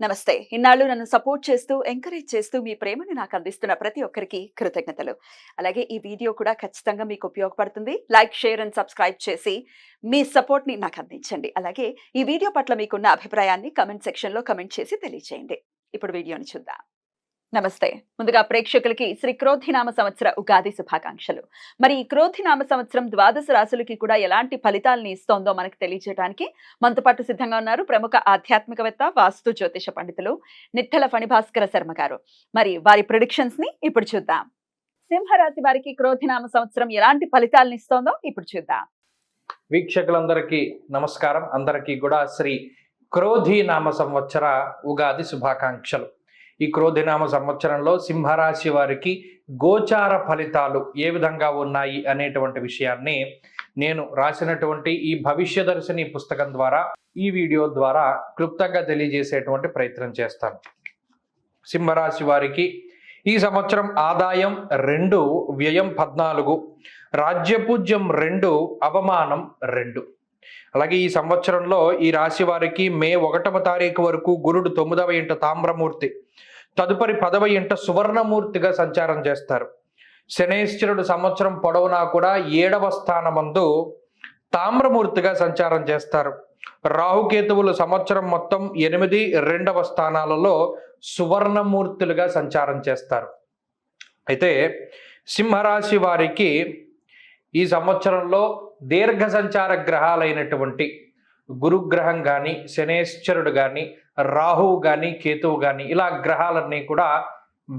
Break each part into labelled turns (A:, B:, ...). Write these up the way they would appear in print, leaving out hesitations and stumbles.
A: నమస్తే. ఇన్నాళ్ళు నన్ను సపోర్ట్ చేస్తూ, ఎంకరేజ్ చేస్తూ మీ ప్రేమని నాకు అందిస్తున్న ప్రతి ఒక్కరికి కృతజ్ఞతలు. అలాగే ఈ వీడియో కూడా ఖచ్చితంగా మీకు ఉపయోగపడుతుంది. లైక్, షేర్ అండ్ సబ్స్క్రైబ్ చేసి మీ సపోర్ట్‌ని నాకు అందించండి. అలాగే ఈ వీడియో పట్ల మీకున్న అభిప్రాయాన్ని కామెంట్ సెక్షన్‌లో కామెంట్ చేసి తెలియజేయండి. ఇప్పుడు వీడియోని చూద్దాం. నమస్తే. ముందుగా ప్రేక్షకులకి శ్రీ క్రోధినామ సంవత్సర ఉగాది శుభాకాంక్షలు. మరి ఈ క్రోధినామ సంవత్సరం ద్వాదశ రాశులకి కూడా ఎలాంటి ఫలితాలను ఇస్తోందో మనకు తెలియజేయడానికి మనతో పాటు సిద్ధంగా ఉన్నారు ప్రముఖ ఆధ్యాత్మికవేత్త, వాస్తు జ్యోతిష పండితులు నిట్టల ఫణిభాస్కర శర్మ గారు. మరి వారి ప్రిడిక్షన్స్ ని ఇప్పుడు చూద్దాం. సింహరాశి వారికి క్రోధినామ సంవత్సరం ఎలాంటి ఫలితాలను ఇస్తోందో ఇప్పుడు చూద్దాం.
B: వీక్షకులందరికీ నమస్కారం. అందరికీ కూడా శ్రీ క్రోధినామ సంవత్సర ఉగాది శుభాకాంక్షలు. ఈ క్రోధినామ సంవత్సరంలో సింహరాశి వారికి గోచార ఫలితాలు ఏ విధంగా ఉన్నాయి అనేటువంటి విషయాన్ని నేను రాసినటువంటి ఈ భవిష్యదర్శిని పుస్తకం ద్వారా, ఈ వీడియో ద్వారా క్లుప్తంగా తెలియజేసేటువంటి ప్రయత్నం చేస్తాను. సింహరాశి వారికి ఈ సంవత్సరం ఆదాయం 2, వ్యయం 14, రాజ్యపూజ్యం 2, అవమానం 2. అలాగే ఈ సంవత్సరంలో ఈ రాశి వారికి మే 1వ తారీఖు వరకు గురుడు 9వ ఇంట తామ్రమూర్తి, తదుపరి 10వ ఇంట సువర్ణమూర్తిగా సంచారం చేస్తారు. శనేశ్వరుడు సంవత్సరం పొడవునా కూడా 7వ స్థానమందు తామ్రమూర్తిగా సంచారం చేస్తారు. రాహుకేతువులు సంవత్సరం మొత్తం 8, 2వ స్థానాలలో సువర్ణమూర్తులుగా సంచారం చేస్తారు. అయితే సింహరాశి వారికి ఈ సంవత్సరంలో దీర్ఘ సంచార గ్రహాలైనటువంటి గురుగ్రహం కానీ, శనేశ్వరుడు కానీ, రాహువు కానీ, కేతువు కానీ, ఇలా గ్రహాలన్నీ కూడా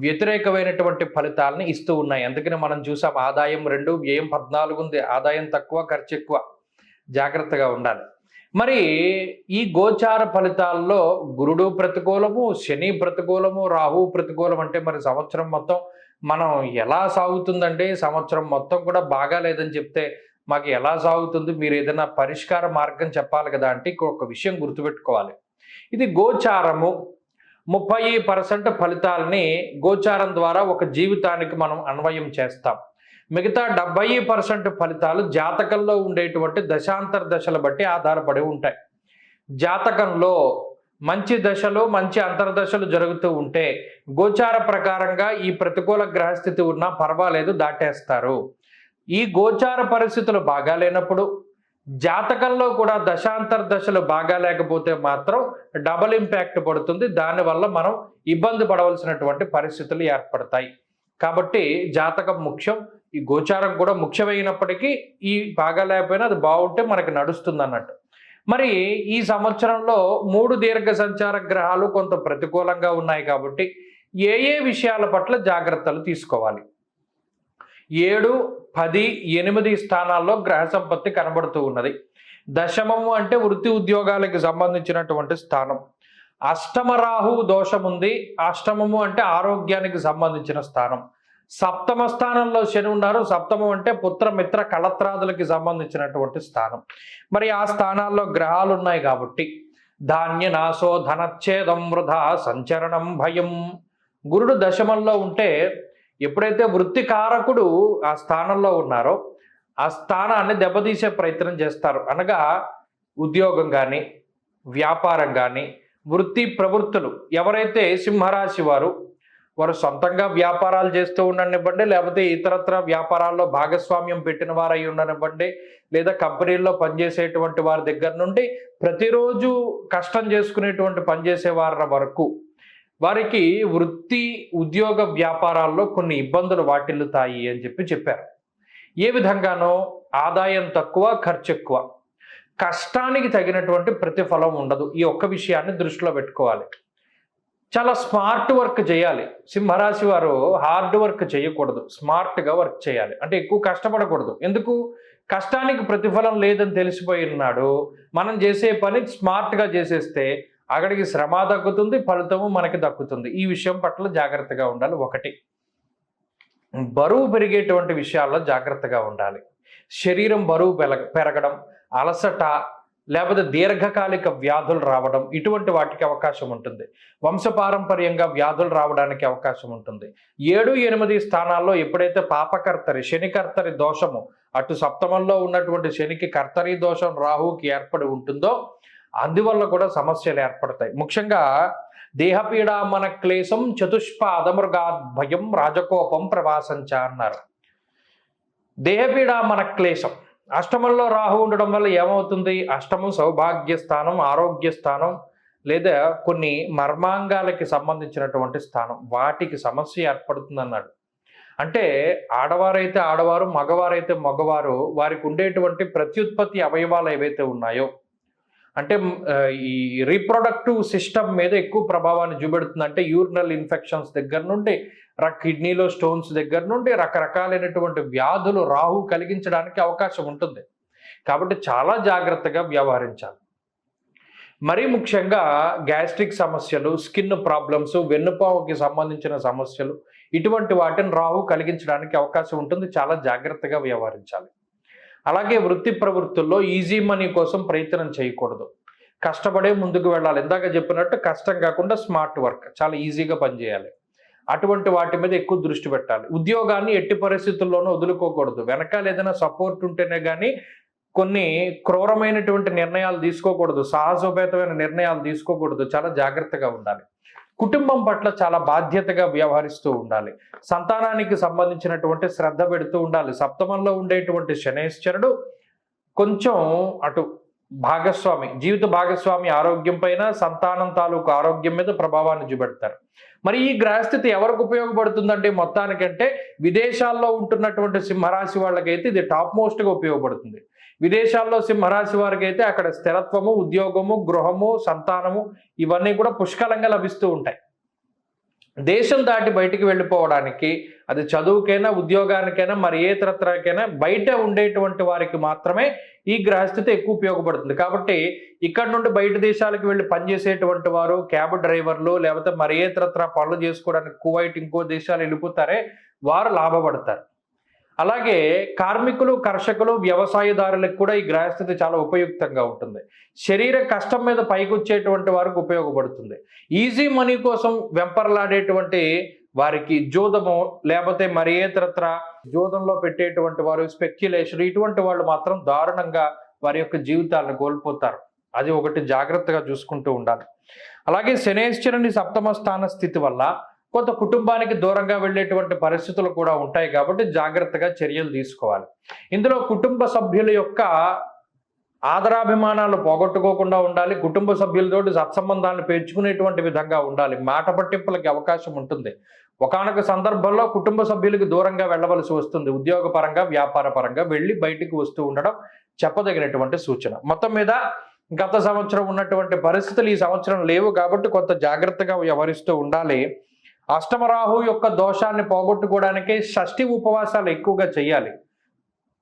B: వ్యతిరేకమైనటువంటి ఫలితాలని ఇస్తూ ఉన్నాయి. అందుకని మనం చూసాం ఆదాయం 2, వ్యయం 14 ఉంది. ఆదాయం తక్కువ, ఖర్చు ఎక్కువ. జాగ్రత్తగా ఉండాలి. మరి ఈ గోచార ఫలితాల్లో గురుడు ప్రతికూలము, శని ప్రతికూలము, రాహువు ప్రతికూలం అంటే మరి సంవత్సరం మొత్తం మనం ఎలా సాగుతుందంటే, సంవత్సరం మొత్తం కూడా బాగా లేదని చెప్తే మాకు ఎలా సాగుతుంది, మీరు ఏదైనా పరిష్కార మార్గం చెప్పాలి కదా అంటే ఒక విషయం గుర్తుపెట్టుకోవాలి. ఇది గోచారము. 30% ఫలితాలని గోచారం ద్వారా ఒక జీవితానికి మనం అన్వయం చేస్తాం. మిగతా 70% ఫలితాలు జాతకంలో ఉండేటువంటి దశాంతర దశల బట్టి ఆధారపడి ఉంటాయి. జాతకంలో మంచి దశలు, మంచి అంతర్దశలు జరుగుతూ ఉంటే గోచార ప్రకారంగా ఈ ప్రతికూల గ్రహస్థితి ఉన్నా పర్వాలేదు, దాటేస్తారు. ఈ గోచార పరిస్థితులు బాగా లేనప్పుడు, జాతకంలో కూడా దశాంతర దశలు బాగా లేకపోతే మాత్రం డబుల్ ఇంపాక్ట్ పడుతుంది. దానివల్ల మనం ఇబ్బంది పడవలసినటువంటి పరిస్థితులు ఏర్పడతాయి. కాబట్టి జాతకం ముఖ్యం, ఈ గోచారం కూడా ముఖ్యమైనప్పటికీ ఈ బాగా లేకపోయినా అది బాగుంటే మనకి నడుస్తుంది అన్నట్టు. మరి ఈ సంవత్సరంలో 3 దీర్ఘ సంచార గ్రహాలు కొంత ప్రతికూలంగా ఉన్నాయి కాబట్టి ఏ ఏ విషయాల పట్ల జాగ్రత్తలు తీసుకోవాలి? 7, 10, 8 స్థానాల్లో గ్రహ సంపత్తి కనబడుతూ ఉన్నది. దశమము అంటే వృత్తి ఉద్యోగాలకు సంబంధించినటువంటి స్థానం. అష్టమ రాహువు దోషం ఉంది. అష్టమము అంటే ఆరోగ్యానికి సంబంధించిన స్థానం. సప్తమ స్థానంలో శని ఉన్నారు. సప్తమం అంటే పుత్ర మిత్ర కళత్రాదులకి సంబంధించినటువంటి స్థానం. మరి ఆ స్థానాల్లో గ్రహాలు ఉన్నాయి కాబట్టి ధాన్య నాశో ధనచ్ఛేదం వృధా సంచరణం భయం. గురుడు దశమంలో ఉంటే ఎప్పుడైతే వృత్తికారకుడు ఆ స్థానంలో ఉన్నారో ఆ స్థానాన్ని దెబ్బతీసే ప్రయత్నం చేస్తారు. అనగా ఉద్యోగం కానీ, వ్యాపారం కానీ, వృత్తి ప్రవృత్తులు ఎవరైతే సింహరాశి వారు సొంతంగా వ్యాపారాలు చేస్తూ ఉండనివ్వండి, లేకపోతే ఇతరత్ర వ్యాపారాల్లో భాగస్వామ్యం పెట్టిన వారు అయి ఉండనివ్వండి, లేదా కంపెనీల్లో పనిచేసేటువంటి వారి దగ్గర నుండి ప్రతిరోజు కష్టం చేసుకునేటువంటి పనిచేసే వారి వరకు వారికి వృత్తి ఉద్యోగ వ్యాపారాల్లో కొన్ని ఇబ్బందులు వాటిల్లుతాయి అని చెప్పారు. ఏ విధంగానో ఆదాయం తక్కువ, ఖర్చు ఎక్కువ, కష్టానికి తగినటువంటి ప్రతిఫలం ఉండదు. ఈ ఒక్క విషయాన్ని దృష్టిలో పెట్టుకోవాలి. చాలా స్మార్ట్ వర్క్ చేయాలి. సింహరాశి వారు హార్డ్ వర్క్ చేయకూడదు, స్మార్ట్గా వర్క్ చేయాలి. అంటే ఎక్కువ కష్టపడకూడదు. ఎందుకు? కష్టానికి ప్రతిఫలం లేదని తెలిసిపోయినాడు. మనం చేసే పని స్మార్ట్గా చేసేస్తే అక్కడికి శ్రమ దక్కుతుంది, ఫలితము మనకి దక్కుతుంది. ఈ విషయం పట్ల జాగ్రత్తగా ఉండాలి. 1, బరువు పెరిగేటువంటి విషయాల్లో జాగ్రత్తగా ఉండాలి. శరీరం బరువు పెరగడం, అలసట, లేకపోతే దీర్ఘకాలిక వ్యాధులు రావడం, ఇటువంటి వాటికి అవకాశం ఉంటుంది. వంశపారంపర్యంగా వ్యాధులు రావడానికి అవకాశం ఉంటుంది. 7, 8 స్థానాల్లో ఎప్పుడైతే పాపకర్తరి, శనికర్తరి దోషము, అటు సప్తమంలో ఉన్నటువంటి శనికి కర్తరి దోషం రాహువుకి ఏర్పడి ఉంటుందో అందువల్ల కూడా సమస్యలు ఏర్పడతాయి. ముఖ్యంగా దేహపీడ మన క్లేశం చతుష్పాదమృగాద్ భయం రాజకోపం ప్రవాసంచ అన్నారు. దేహపీడ మన క్లేశం, అష్టమంలో రాహు ఉండడం వల్ల ఏమవుతుంది? అష్టమం సౌభాగ్య స్థానం, ఆరోగ్య స్థానం, లేదా కొన్ని మర్మాంగాలకి సంబంధించినటువంటి స్థానం, వాటికి సమస్య ఏర్పడుతుంది అన్నాడు. అంటే ఆడవారైతే ఆడవారు, మగవారైతే మగవారు, వారికి ఉండేటువంటి ప్రత్యుత్పత్తి అవయవాలు ఏవైతే ఉన్నాయో, అంటే ఈ రీప్రొడక్టివ్ సిస్టమ్ మీద ఎక్కువ ప్రభావాన్ని చూపెడుతుంది. అంటే యూరినల్ ఇన్ఫెక్షన్స్ దగ్గర నుండి, కిడ్నీలో స్టోన్స్ దగ్గర నుండి రకరకాలైనటువంటి వ్యాధులు రాహు కలిగించడానికి అవకాశం ఉంటుంది. కాబట్టి చాలా జాగ్రత్తగా వ్యవహరించాలి. మరీ ముఖ్యంగా గ్యాస్ట్రిక్ సమస్యలు, స్కిన్ ప్రాబ్లమ్స్, వెన్నుపావుకి సంబంధించిన సమస్యలు, ఇటువంటి వాటిని రాహు కలిగించడానికి అవకాశం ఉంటుంది. చాలా జాగ్రత్తగా వ్యవహరించాలి. అలాగే వృత్తి ప్రవృత్తుల్లో ఈజీ మనీ కోసం ప్రయత్నం చేయకూడదు. కష్టపడే ముందుకు వెళ్ళాలి. ఇందాక చెప్పినట్టు కష్టం కాకుండా స్మార్ట్ వర్క్, చాలా ఈజీగా పనిచేయాలి. అటువంటి వాటి మీద ఎక్కువ దృష్టి పెట్టాలి. ఉద్యోగాన్ని ఎట్టి పరిస్థితుల్లోనూ వదులుకోకూడదు. వెనకాల ఏదైనా సపోర్ట్ ఉంటేనే కానీ కొన్ని క్రూరమైనటువంటి నిర్ణయాలు తీసుకోకూడదు, సాహసోపేతమైన నిర్ణయాలు తీసుకోకూడదు. చాలా జాగ్రత్తగా ఉండాలి. కుటుంబం పట్ల చాలా బాధ్యతగా వ్యవహరిస్తూ ఉండాలి. సంతానానికి సంబంధించినటువంటి శ్రద్ధ పెడుతూ ఉండాలి. సప్తమంలో ఉండేటువంటి శనైశ్చరుడు కొంచెం అటు జీవిత భాగస్వామి ఆరోగ్యం పైన, సంతానం తాలూకు ఆరోగ్యం మీద ప్రభావాన్ని చూపెడతారు. మరి ఈ గ్రహస్థితి ఎవరికి ఉపయోగపడుతుందంటే మొత్తానికంటే విదేశాల్లో ఉంటున్నటువంటి సింహరాశి వాళ్ళకైతే ఇది టాప్ మోస్ట్గా ఉపయోగపడుతుంది. విదేశాల్లో సింహరాశి వారికి అయితే అక్కడ స్థిరత్వము, ఉద్యోగము, గృహము, సంతానము ఇవన్నీ కూడా పుష్కలంగా లభిస్తూ ఉంటాయి. దేశం దాటి బయటికి వెళ్ళిపోవడానికి, అది చదువుకైనా, ఉద్యోగానికైనా, మరి ఏ తరతరకైనా బయట ఉండేటువంటి వారికి మాత్రమే ఈ గ్రహస్థితి ఎక్కువ ఉపయోగపడుతుంది. కాబట్టి ఇక్కడ నుండి బయట దేశాలకు వెళ్ళి పనిచేసేటువంటి వారు, క్యాబ్ డ్రైవర్లు, లేకపోతే మరి ఏ తరతర పనులు చేసుకోవడానికి కువైట్, ఇంకో దేశాలు వెళ్ళిపోతారే, వారు లాభపడతారు. అలాగే కార్మికులు, కర్షకులు, వ్యవసాయదారులకు కూడా ఈ గ్రహస్థితి చాలా ఉపయుక్తంగా ఉంటుంది. శరీర కష్టం మీద పైకి వచ్చేటువంటి వారికి ఉపయోగపడుతుంది. ఈజీ మనీ కోసం వెంపర్లాడేటువంటి వారికి జూదము, లేకపోతే మరి ఏ తరతర జూదంలో పెట్టేటువంటి వారు, స్పెక్యులేషన్, ఇటువంటి వాళ్ళు మాత్రం దారుణంగా వారి యొక్క జీవితాలను కోల్పోతారు. అది ఒకటి జాగ్రత్తగా చూసుకుంటూ ఉండాలి. అలాగే శనేశ్వరుని సప్తమ స్థాన స్థితి వల్ల కొంత కుటుంబానికి దూరంగా వెళ్ళేటువంటి పరిస్థితులు కూడా ఉంటాయి. కాబట్టి జాగ్రత్తగా చర్యలు తీసుకోవాలి. ఇందులో కుటుంబ సభ్యుల యొక్క ఆదరాభిమానాలు పోగొట్టుకోకుండా ఉండాలి. కుటుంబ సభ్యులతోటి సత్సంబంధాలను పెంచుకునేటువంటి విధంగా ఉండాలి. మాట పట్టింపులకి అవకాశం ఉంటుంది. ఒకానొక సందర్భంలో కుటుంబ సభ్యులకు దూరంగా వెళ్ళవలసి వస్తుంది. ఉద్యోగపరంగా, వ్యాపార పరంగా వెళ్ళి బయటికి వస్తూ ఉండడం చెప్పదగినటువంటి సూచన. మొత్తం మీద గత సంవత్సరం ఉన్నటువంటి పరిస్థితులు ఈ సంవత్సరం లేవు కాబట్టి కొంత జాగ్రత్తగా వ్యవహరిస్తూ ఉండాలి. అష్టమరాహు యొక్క దోషాన్ని పోగొట్టుకోవడానికి షష్ఠి ఉపవాసాలు ఎక్కువగా చేయాలి.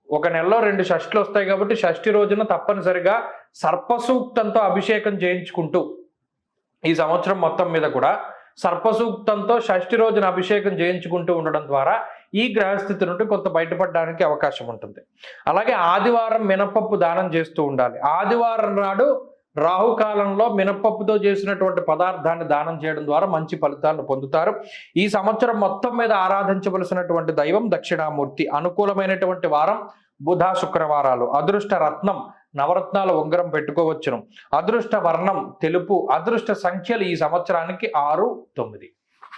B: ఒక నెలలో 2 షష్ఠులు వస్తాయి కాబట్టి షష్ఠి రోజున తప్పనిసరిగా సర్పసూక్తంతో అభిషేకం చేయించుకుంటూ, ఈ సంవత్సరం మొత్తం మీద కూడా సర్పసూక్తంతో షష్ఠి రోజున అభిషేకం చేయించుకుంటూ ఉండడం ద్వారా ఈ గ్రహస్థితి నుండి కొంత బయటపడడానికి అవకాశం ఉంటుంది. అలాగే ఆదివారం మినపప్పు దానం చేస్తూ ఉండాలి. ఆదివారం నాడు రాహుకాలంలో మినపప్పుతో చేసినటువంటి పదార్థాన్ని దానం చేయడం ద్వారా మంచి ఫలితాలను పొందుతారు. ఈ సంవత్సరం మొత్తం మీద ఆరాధించవలసినటువంటి దైవం దక్షిణామూర్తి. అనుకూలమైనటువంటి వారం బుధ, శుక్రవారాలు. అదృష్ట రత్నం నవరత్నాల ఉంగరం పెట్టుకోవచ్చును. అదృష్ట వర్ణం తెలుపు. అదృష్ట సంఖ్యలు ఈ సంవత్సరానికి 6, 9.